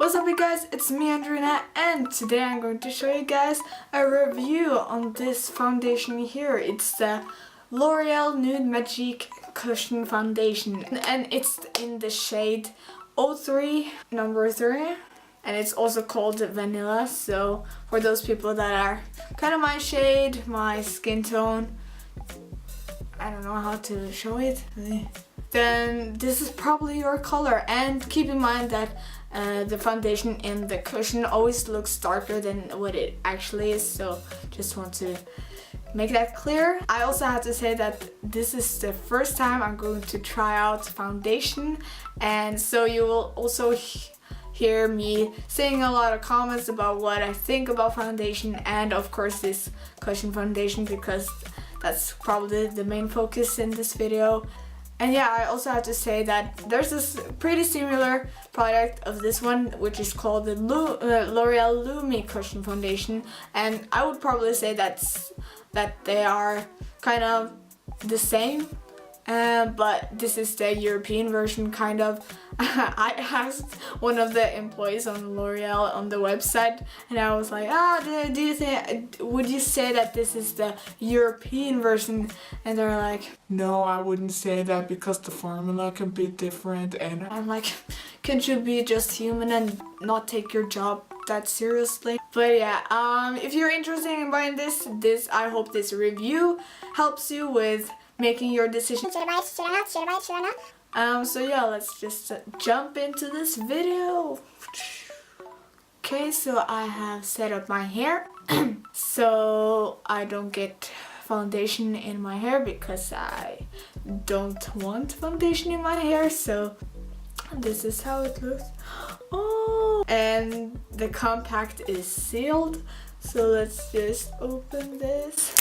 What's up you guys, it's me Andrine, and today I'm going to show you guys a review on this foundation here. It's the L'Oréal Magique Cushion Foundation, and it's in the shade 03, number 3, and it's also called Vanilla. So for those people that are kind of my shade, my skin tone, I don't know how to show it, then this is probably your color. And keep in mind that the foundation in the cushion always looks darker than what it actually is, so just want to make that clear. I also have to say that this is the first time I'm going to try out foundation, and so you will also hear me saying a lot of comments about what I think about foundation and of course this cushion foundation, because that's probably the main focus in this video. And yeah, I also have to say that there's this pretty similar product of this one, which is called the L'Oréal Lumi Cushion Foundation, and I would probably say that they are kind of the same, but this is the European version, kind of. I asked one of the employees on L'Oréal on the website, and I was like, do you think, would you say that this is the European version? And they're like, no, I wouldn't say that because the formula can be different. And I'm like, can't you be just human and not take your job that seriously? But yeah, if you're interested in buying this, I hope this review helps you with making your decision. Should I buy it? Should I not? Should I buy it? Should I not? So yeah, let's just jump into this video. Okay, so I have set up my hair so I don't get foundation in my hair, because I don't want foundation in my hair. So this is how it looks. Oh, and the compact is sealed, so let's just open this.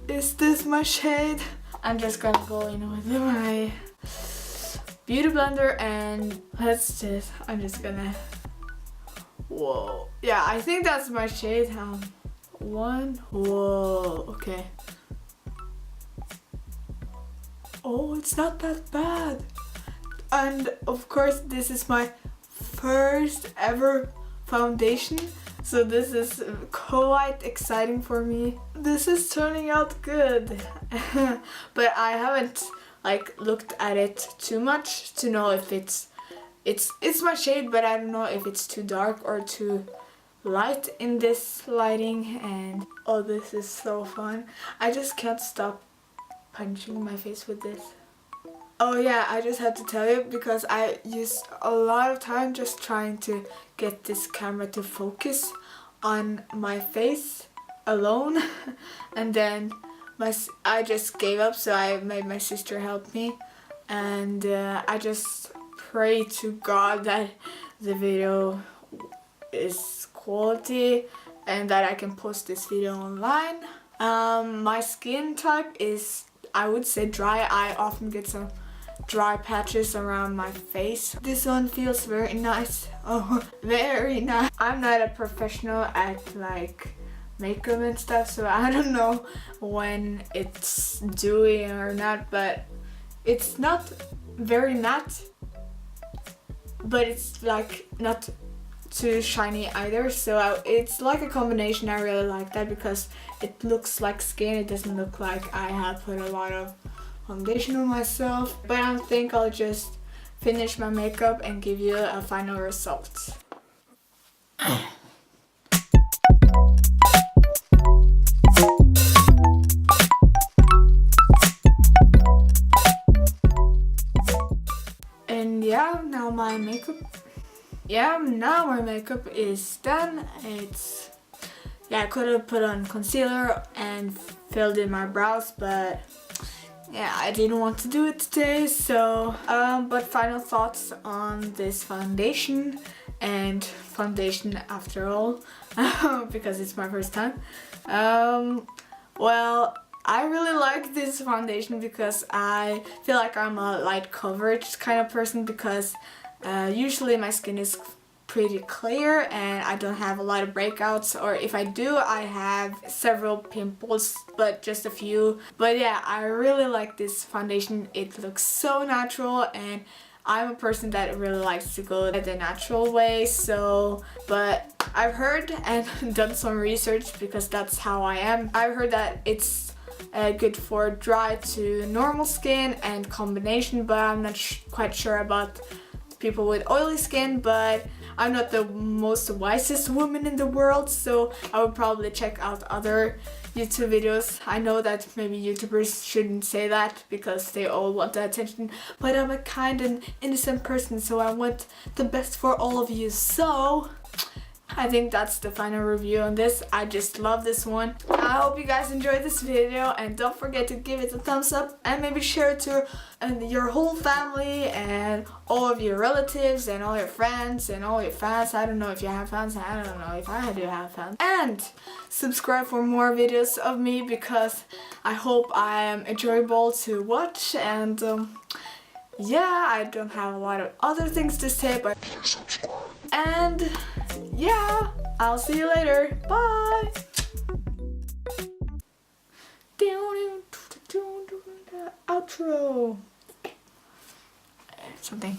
Is this my shade? I'm just gonna go in with my beauty blender and I'm just gonna, whoa, yeah, I think that's my shade. Whoa, okay. Oh, it's not that bad. And of course this is my first ever foundation, so this is quite exciting for me. This is turning out good. But I haven't looked at it too much to know if it's my shade, but I don't know if it's too dark or too light in this lighting. And oh, this is so fun. I just can't stop punching my face with this. Oh yeah, I just had to tell you, because I used a lot of time just trying to get this camera to focus on my face alone and then I just gave up, so I made my sister help me, and I just pray to God that the video is quality and that I can post this video online. My skin type is, I would say, dry. I often get some dry patches around my face. This one feels very nice. Oh, very nice. I'm not a professional at makeup and stuff, so I don't know when it's dewy or not, but it's not very matte, but it's not too shiny either, so it's like a combination. I really like that because it looks like skin. It doesn't look like I have put a lot of foundation on myself. But I think I'll just finish my makeup and give you a final result. And yeah, now my makeup is done. I could have put on concealer and filled in my brows, but yeah, I didn't want to do it today. So but final thoughts on this foundation, and foundation after all, because it's my first time. Well, I really like this foundation because I feel like I'm a light coverage kind of person, because usually my skin is pretty clear and I don't have a lot of breakouts, or if I do, I have several pimples, but just a few. But yeah, I really like this foundation. It looks so natural, and I'm a person that really likes to go the natural way, but I've heard and done some research because that's how I am. I've heard that it's good for dry to normal skin and combination, but I'm not quite sure about people with oily skin. But I'm not the most wisest woman in the world, so I would probably check out other YouTube videos. I know that maybe YouTubers shouldn't say that because they all want the attention, but I'm a kind and innocent person, so I want the best for all of you. So I think that's the final review on this. I just love this one. I hope you guys enjoyed this video, and don't forget to give it a thumbs up and maybe share it to your whole family and all of your relatives and all your friends and all your fans. I don't know if you have fans. I don't know if I do have fans. And subscribe for more videos of me because I hope I am enjoyable to watch. And yeah, I don't have a lot of other things to say, but please subscribe. And yeah, I'll see you later. Bye. Outro. Something.